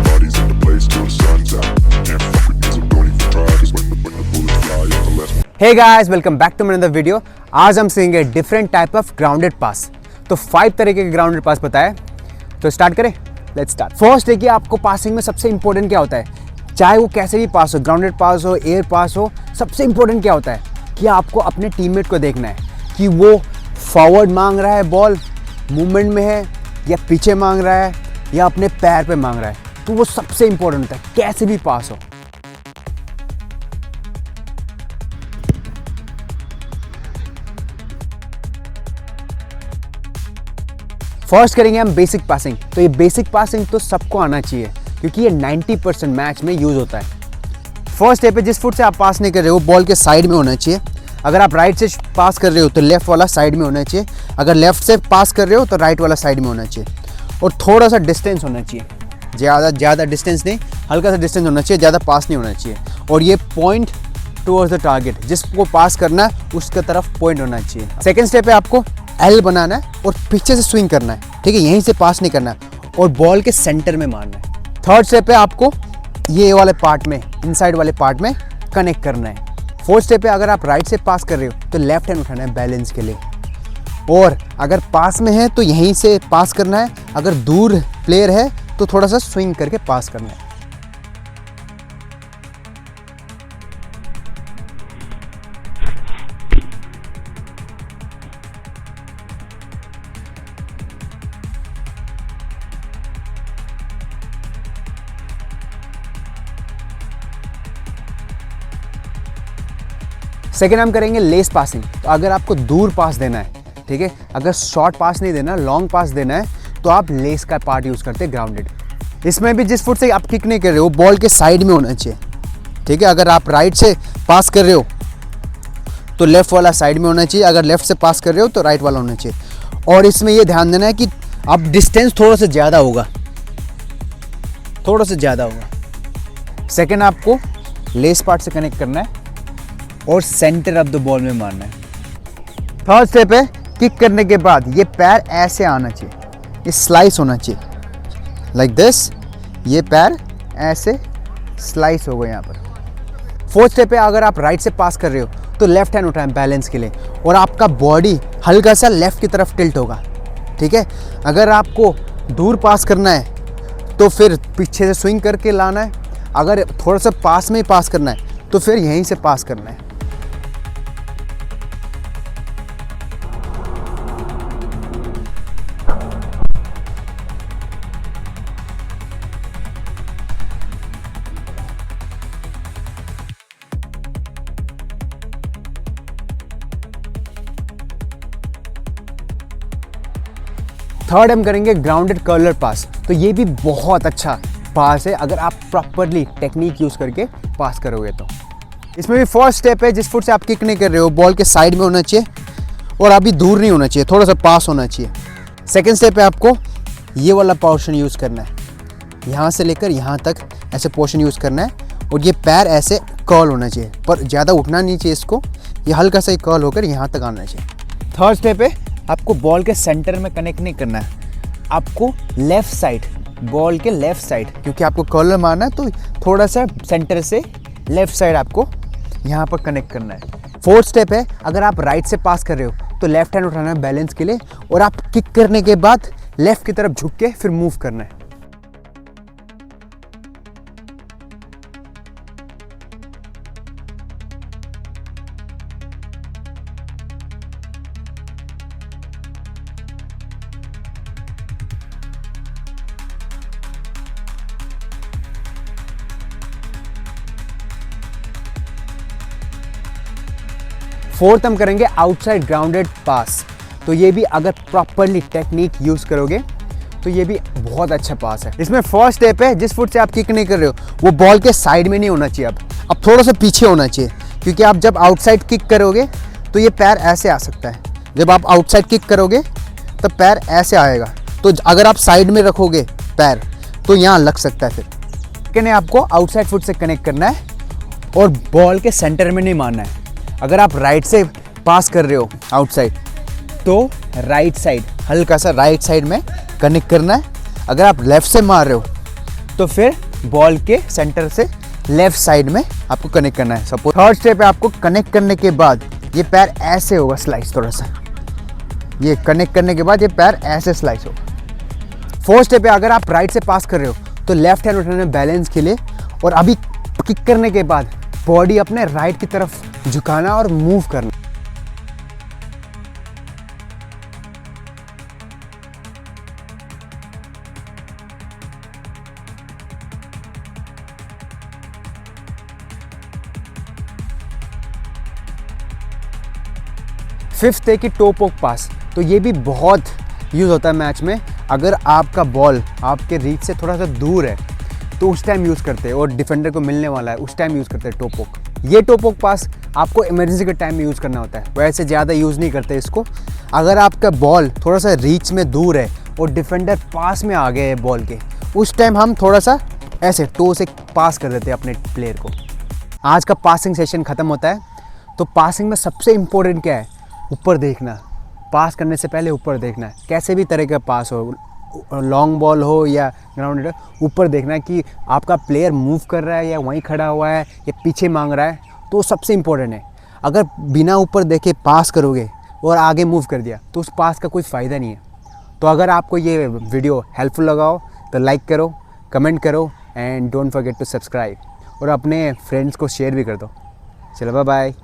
Everybody's in the place till the sun's out. Can't fuck with me, so don't even try. 'Cause when the bullets fly, you're the last one. Hey guys, welcome back to another video. आज हम सीखेंगे different type of grounded पास। तो 5 तरीके के grounded पास बताए, तो start करें। Let's start. First है कि आपको पासिंग में सबसे इंपॉर्टेंट क्या होता है, चाहे वो कैसे भी पास हो, ग्राउंडेड पास हो, एयर पास हो, सबसे इंपॉर्टेंट क्या होता है कि आपको अपने टीममेट को देखना है कि वो फॉरवर्ड मांग रहा है, बॉल मूवमेंट में है, या पीछे मांग रहा है, या अपने पैर पे मांग रहा है। तो वो सबसे इंपॉर्टेंट होता है, कैसे भी पास हो। फर्स्ट करेंगे हम बेसिक पासिंग। तो ये बेसिक पासिंग तो सबको आना चाहिए क्योंकि ये 90% मैच में यूज होता है। फर्स्ट स्टेप है, जिस फुट से आप पास नहीं कर रहे हो बॉल के साइड में होना चाहिए। अगर आप राइट से पास कर रहे हो तो लेफ्ट वाला साइड में होना चाहिए, अगर लेफ्ट से पास कर रहे हो तो राइट वाला साइड में होना चाहिए। और थोड़ा सा डिस्टेंस होना चाहिए, ज़्यादा डिस्टेंस नहीं, हल्का सा डिस्टेंस होना चाहिए, ज़्यादा पास नहीं होना चाहिए। और ये पॉइंट टुवर्ड्स द टारगेट, जिसको पास करना है उसके तरफ पॉइंट होना चाहिए। सेकेंड स्टेप है, आपको एल बनाना है और पीछे से स्विंग करना है, ठीक है, यहीं से पास नहीं करना है और बॉल के सेंटर में मारना है। थर्ड स्टेप है, आपको ये वाले पार्ट में, इनसाइड वाले पार्ट में कनेक्ट करना है। फोर्थ स्टेप है, अगर आप राइट से पास कर रहे हो तो लेफ्ट हैंड उठाना है बैलेंस के लिए, और अगर पास में है तो यहीं से पास करना है, अगर दूर प्लेयर है तो थोड़ा सा स्विंग करके पास करना है। सेकेंड हम करेंगे लेस पासिंग। तो अगर आपको दूर पास देना है, ठीक है, अगर शॉर्ट पास नहीं देना, लॉन्ग पास देना है, तो आप लेस का पार्ट यूज़ करते हैं ग्राउंडेड। इसमें भी जिस फुट से आप किक नहीं कर रहे हो बॉल के साइड में होना चाहिए, ठीक है। अगर आप राइट से पास कर रहे हो तो लेफ्ट वाला साइड में होना चाहिए, अगर लेफ्ट से पास कर रहे हो तो राइट वाला होना चाहिए। और इसमें ये ध्यान देना है कि अब डिस्टेंस थोड़ा सा ज़्यादा होगा, सेकेंड आपको लेस पार्ट से कनेक्ट करना है और सेंटर ऑफ द बॉल में मारना है। थर्ड स्टेप है, किक करने के बाद ये पैर ऐसे आना चाहिए, ये स्लाइस होना चाहिए लाइक दिस, ये पैर ऐसे स्लाइस होगा यहाँ पर। फोर्थ स्टेप है, अगर आप राइट से पास कर रहे हो तो लेफ्ट हैंड उठाएं बैलेंस के लिए, और आपका बॉडी हल्का सा लेफ्ट की तरफ टिल्ट होगा, ठीक है। अगर आपको दूर पास करना है तो फिर पीछे से स्विंग करके लाना है, अगर थोड़ा सा पास में ही पास करना है तो फिर यहीं से पास करना है। थर्ड हम करेंगे ग्राउंडेड कर्लर पास। तो ये भी बहुत अच्छा पास है अगर आप प्रॉपरली टेक्निक यूज़ करके पास करोगे तो। इसमें भी फर्स्ट स्टेप है, जिस फुट से आप किक नहीं कर रहे हो बॉल के साइड में होना चाहिए और अभी दूर नहीं होना चाहिए, थोड़ा सा पास होना चाहिए। सेकेंड स्टेप है, आपको ये वाला पोर्शन यूज़ करना है, यहाँ से लेकर यहाँ तक ऐसे पोर्शन यूज़ करना है, और ये पैर ऐसे कर्ल होना चाहिए, पर ज़्यादा उठना नहीं चाहिए इसको, ये हल्का सा कर्ल होकर यहाँ तक आना चाहिए। थर्ड स्टेप है, आपको बॉल के सेंटर में कनेक्ट नहीं करना है, आपको लेफ़्ट साइड, बॉल के लेफ़्ट साइड, क्योंकि आपको कर्लर मारना है तो थोड़ा सा सेंटर से लेफ़्ट साइड आपको यहाँ पर कनेक्ट करना है। फोर्थ स्टेप है, अगर आप राइट से पास कर रहे हो तो लेफ्ट हैंड उठाना है बैलेंस के लिए, और आप किक करने के बाद लेफ़्ट की तरफ झुक के फिर मूव करना है। फोर्थ हम करेंगे आउटसाइड ग्राउंडेड पास। तो ये भी अगर प्रॉपरली टेक्निक यूज़ करोगे तो ये भी बहुत अच्छा पास है। इसमें फर्स्ट स्टेप है, जिस फुट से आप किक नहीं कर रहे हो वो बॉल के साइड में नहीं होना चाहिए, अब थोड़ा सा पीछे होना चाहिए, क्योंकि आप जब आउटसाइड किक करोगे तो ये पैर ऐसे आ सकता है। जब आप आउटसाइड किक करोगे तब पैर ऐसे आएगा, तो अगर आप साइड में रखोगे पैर तो यहाँ लग सकता है। फिर आपको आउटसाइड फुट से कनेक्ट करना है और बॉल के सेंटर में नहीं मारना है। अगर आप राइट से पास कर रहे हो आउटसाइड तो राइट साइड, हल्का सा राइट साइड में कनेक्ट करना है। अगर आप लेफ़्ट से मार रहे हो तो फिर बॉल के सेंटर से लेफ्ट साइड में आपको कनेक्ट करना है। सपोज थर्ड स्टेप है, आपको कनेक्ट करने के बाद ये पैर ऐसे होगा स्लाइस, थोड़ा सा ये कनेक्ट करने के बाद ये पैर ऐसे स्लाइस होगा। फोर्थ स्टेप है, अगर आप राइट से पास कर रहे हो तो लेफ्ट हैंड उठाना बैलेंस के लिए, और अभी किक करने के बाद बॉडी अपने राइट की तरफ झुकाना और मूव करना। फिफ्थ है कि टो पोक पास, तो ये भी बहुत यूज़ होता है मैच में। अगर आपका बॉल आपके रीच से थोड़ा सा दूर है तो उस टाइम यूज़ करते हैं, और डिफेंडर को मिलने वाला है उस टाइम यूज़ करते हैं टो पोक। ये टो पोक पास आपको इमरजेंसी के टाइम में यूज़ करना होता है, वैसे ज़्यादा यूज़ नहीं करते इसको। अगर आपका बॉल थोड़ा सा रीच में दूर है और डिफेंडर पास में आ गए हैं बॉल के, उस टाइम हम थोड़ा सा ऐसे टो से पास कर देते हैं अपने प्लेयर को। आज का पासिंग सेशन ख़त्म होता है, तो पासिंग में सबसे इम्पोर्टेंट क्या है? ऊपर देखना। पास करने से पहले ऊपर देखना है, कैसे भी तरह का पास हो, लॉन्ग बॉल हो या ग्राउंड हिटर, ऊपर देखना है कि आपका प्लेयर मूव कर रहा है या वहीं खड़ा हुआ है या पीछे मांग रहा है, तो सबसे इम्पोर्टेंट है। अगर बिना ऊपर देखे पास करोगे और आगे मूव कर दिया तो उस पास का कोई फ़ायदा नहीं है। तो अगर आपको ये वीडियो हेल्पफुल लगा हो तो लाइक करो, कमेंट करो and don't forget to subscribe, और अपने फ्रेंड्स को शेयर भी कर दो। चलो बाय बाय।